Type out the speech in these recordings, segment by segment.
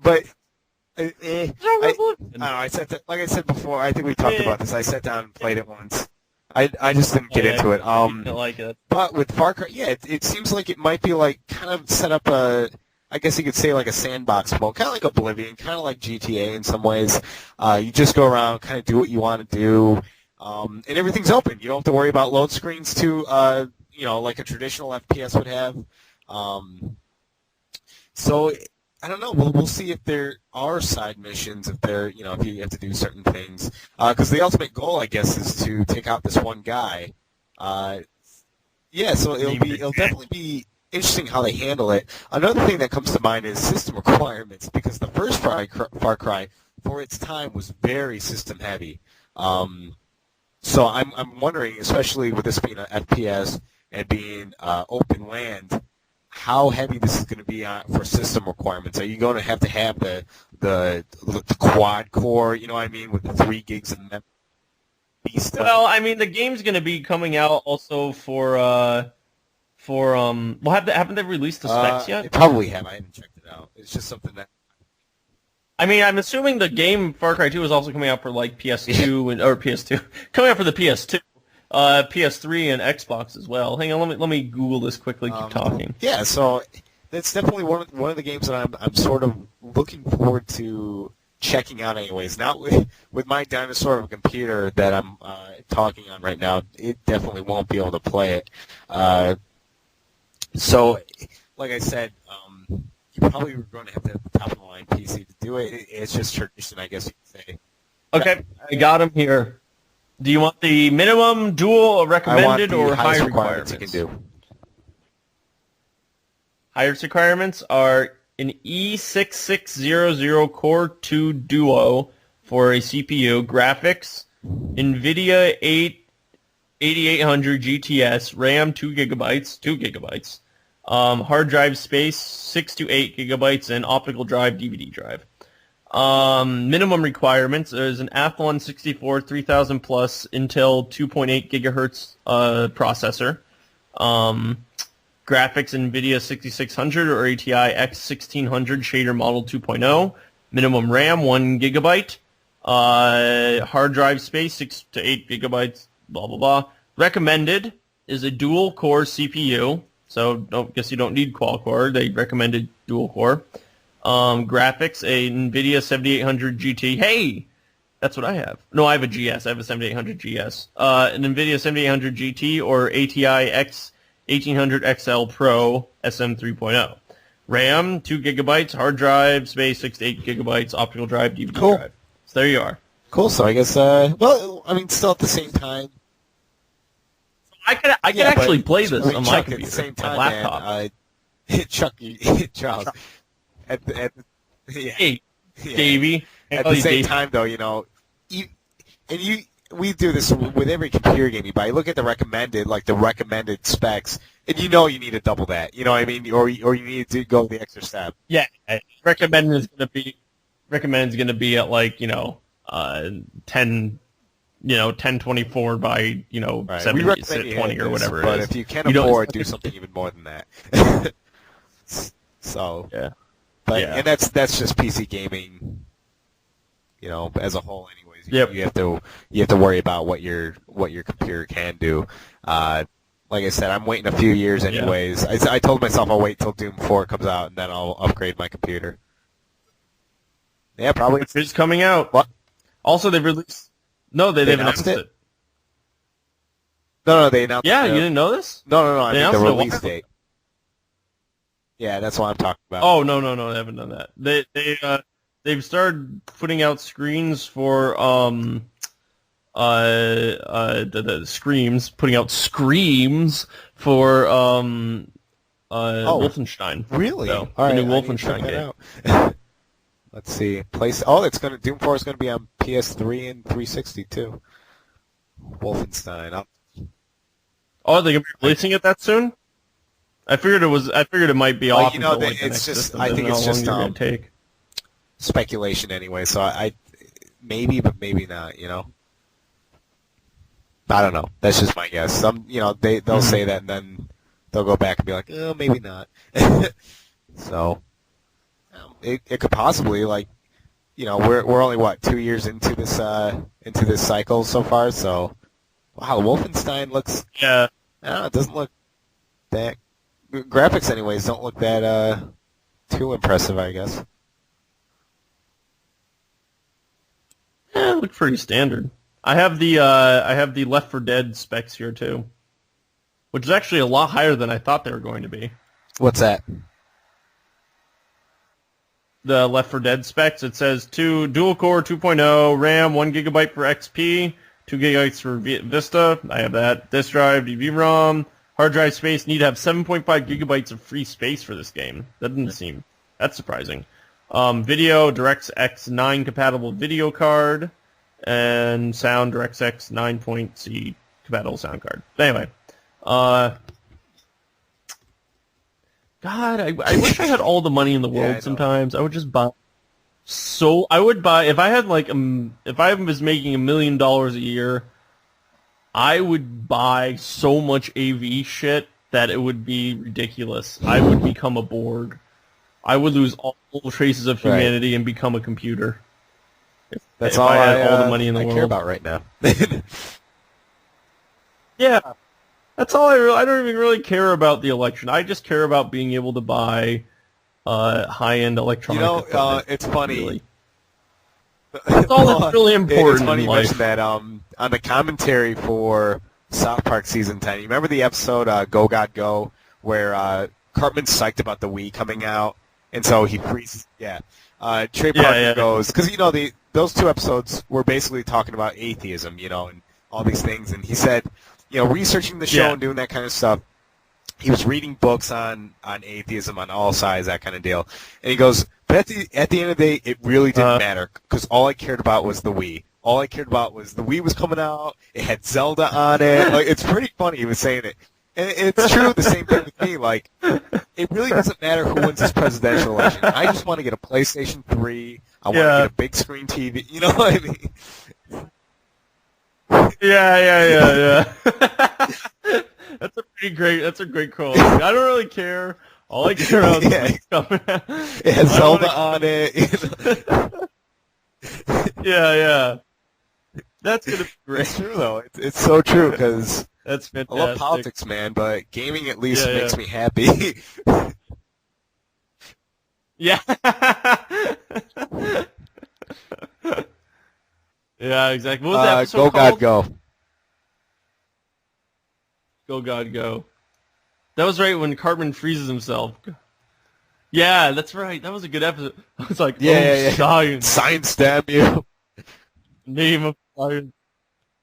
But I don't know. I said that, like I said before. I think we talked about this. I sat down and played it once. I just didn't get into it. Didn't like it. But with Far Cry, yeah, it seems like it might be like kind of set up I guess you could say like a sandbox mode, kind of like Oblivion, kind of like GTA in some ways. You just go around, kind of do what you want to do, and everything's open. You don't have to worry about load screens too, like a traditional FPS would have. So I don't know. We'll see if there are side missions, if if you have to do certain things. Because the ultimate goal, I guess, is to take out this one guy. So it'll definitely be interesting how they handle it. Another thing that comes to mind is system requirements, because the first Far Cry, for its time, was very system heavy. So I'm wondering, especially with this being an FPS and being open land, how heavy this is going to be for system requirements. Are you going to have the quad core, you know what I mean, with the 3 gigs of memory stuff? Well, I mean, the game's going to be coming out also for haven't they released the specs yet? They probably have. I haven't checked it out. It's just something that... I mean, I'm assuming the game Far Cry 2 is also coming out for like PS2 or PS2, coming out for the PS2, PS3, and Xbox as well. Hang on, let me Google this quickly. Keep talking. Yeah, so that's definitely one of the games that I'm sort of looking forward to checking out. Anyways, not with my dinosaur of a computer that I'm talking on right now. It definitely won't be able to play it. So, like I said, you probably were going to have to have the top-of-the-line PC to do it. It's just tradition, I guess you could say. Okay, I got him here. Do you want the minimum, dual, recommended, or high requirements? You can do. Highest requirements are an E6600 Core 2 Duo for a CPU, graphics, NVIDIA 8800 GTS, RAM 2 gigabytes, hard drive space 6 to 8 gigabytes, and optical drive, DVD drive. Minimum requirements is an Athlon 64 3000 plus Intel 2.8 gigahertz processor. Graphics NVIDIA 6600 or ATI X 1600 shader model 2.0. Minimum RAM 1 gigabyte. Hard drive space 6 to 8 gigabytes. Blah blah blah. Recommended is a dual core CPU. So guess you don't need quad core. They recommended dual core. Graphics, a NVIDIA 7800 GT. Hey, that's what I have. No, I have a GS. I have a 7800 GS. An NVIDIA 7800 GT or ATI X 1800 XL Pro SM 3.0. RAM 2 gigabytes. Hard drive space 6 to 8 gigabytes. Optical drive, DVD drive. So there you are. Cool. So I guess still at the same time. I could actually play this on my computer, at the same time, my laptop. Man, Charles. Hey, Davey. At the same time, though, we do this with every computer game you buy. You look at the recommended specs, and you need to double that. You know what I mean? Or you need to go the extra step. Yeah, recommended is going to be at 1024 by 720 or whatever it is. But if you can't afford, do something even more than that. So yeah, and that's just PC gaming, as a whole. Anyways, Yep. you have to worry about what your computer can do. Like I said, I'm waiting a few years anyways. Yeah. I told myself I'll wait till Doom 4 comes out and then I'll upgrade my computer. Yeah, probably. It's coming out. What? Also, they've released. No, they've announced it. No, they announced it. Yeah, you didn't know this? No. I mean the release date. Yeah, that's what I'm talking about. Oh, no, they haven't done that. They've started putting out screens for the screams, putting out screams for Wolfenstein. Really? So, all right, the new Wolfenstein game. Let's see. Doom 4 is going to be on PS3 and 360 too. Wolfenstein. Oh, are they going to be releasing it that soon? I figured it might be off. Until, the next system. I think it's just take. Speculation anyway. So I maybe, but maybe not. I don't know. That's just my guess. They'll say that and then they'll go back and be like, oh, maybe not. So. it could possibly, like, we're only what 2 years into this cycle so far. So, wow, Wolfenstein looks. Yeah. I don't know, it doesn't look that. Graphics, anyways, don't look that too impressive, I guess. Yeah, it looked pretty standard. I have the Left 4 Dead specs here too, which is actually a lot higher than I thought they were going to be. What's that? The Left 4 Dead specs. It says dual core 2.0 RAM, 1 gigabyte for XP, 2 gigabytes for Vista. I have that. Disk drive, DV-ROM, hard drive space. Need to have 7.5 gigabytes of free space for this game. That's surprising. Video, DirectX 9 compatible video card, and sound, DirectX 9.C compatible sound card. But anyway, God, I wish I had all the money in the world. Sometimes I would just buy. So I would buy if I had if I was making $1 million a year, I would buy so much AV shit that it would be ridiculous. I would become a Borg. I would lose all traces of humanity and become a computer. That's if all I had all the money in the world. care about right now. Yeah, that's all I don't even really care about the election. I just care about being able to buy high-end electronic equipment. It's funny. Really. That's all that's really important. It's funny in you life. mentioned that on the commentary for South Park Season 10. You remember the episode Go God Go, where Cartman's psyched about the Wii coming out, and so he freezes. Yeah. Trey Parker goes, because, those two episodes were basically talking about atheism, and all these things, and he said, researching the show and doing that kind of stuff, he was reading books on atheism on all sides, that kind of deal. And he goes, but at the end of the day, it really didn't matter, because all I cared about was the Wii. All I cared about was the Wii was coming out, it had Zelda on it. Like, it's pretty funny he was saying it. And it's true, the same thing with me. Like, it really doesn't matter who wins this presidential election. I just want to get a PlayStation 3. I want to get a big screen TV. You know what I mean? Yeah. That's a great quote. I don't really care. All I care about is coming out. It has Zelda on it. Yeah. That's gonna be great. It's true though. It's so true because that's fantastic. I love politics, man, but gaming at least makes me happy. Yeah. Yeah, exactly. What was that episode called? God, Go. Go, God, Go. That was right when Cartman freezes himself. Yeah, that's right. That was a good episode. I was like, science. Science, damn you. Name of science.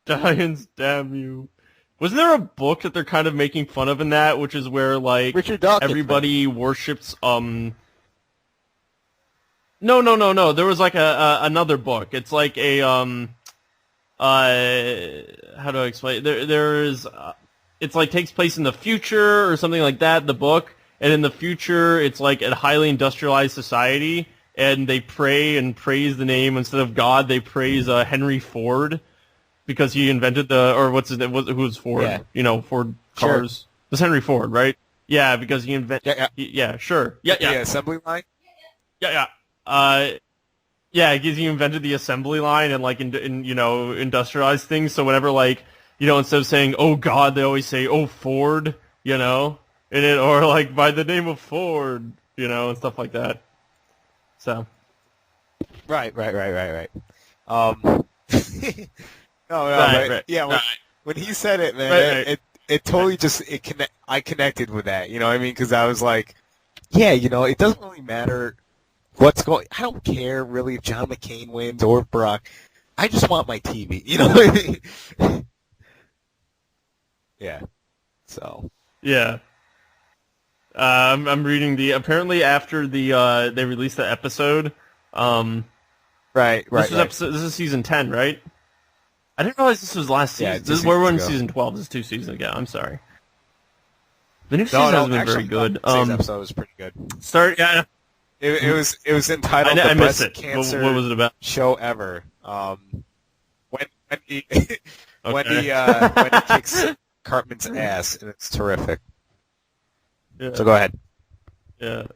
Science, damn you. Wasn't there a book that they're kind of making fun of in that, which is where, like, Richard Dawkins, everybody worships, No. There was, like, another book. It's like a, how do I explain it? There's, it's like takes place in the future or something like that, the book. And in the future, it's like a highly industrialized society, and they pray and praise the name instead of God. They praise Henry Ford because he invented who was Ford? Yeah. Ford cars. Sure. It was Henry Ford, right? Yeah, because he invented. Yeah, sure. Yeah. The assembly line. Yeah. Because he invented the assembly line and like industrialized things. So whenever instead of saying "Oh God," they always say "Oh Ford," in it, or like by the name of Ford, and stuff like that. So. Right. Right. Yeah, when he said it, man, it totally just I connected with that. You know what I mean? Because I was like, yeah, it doesn't really matter what's going. I don't care really if John McCain wins or Barack. I just want my TV. You know what I mean? Yeah. So. Yeah. I'm reading apparently after they released the episode. Right. This is season 10, right? I didn't realize this was last season. We're in season 12. This is 2 seasons ago. I'm sorry. The new season has been very good. Today's episode was pretty good. Yeah. It was entitled "The Breast it. Cancer What was it about? Show Ever. When he kicks Cartman's ass, and it's terrific. Yeah. So go ahead. Yeah.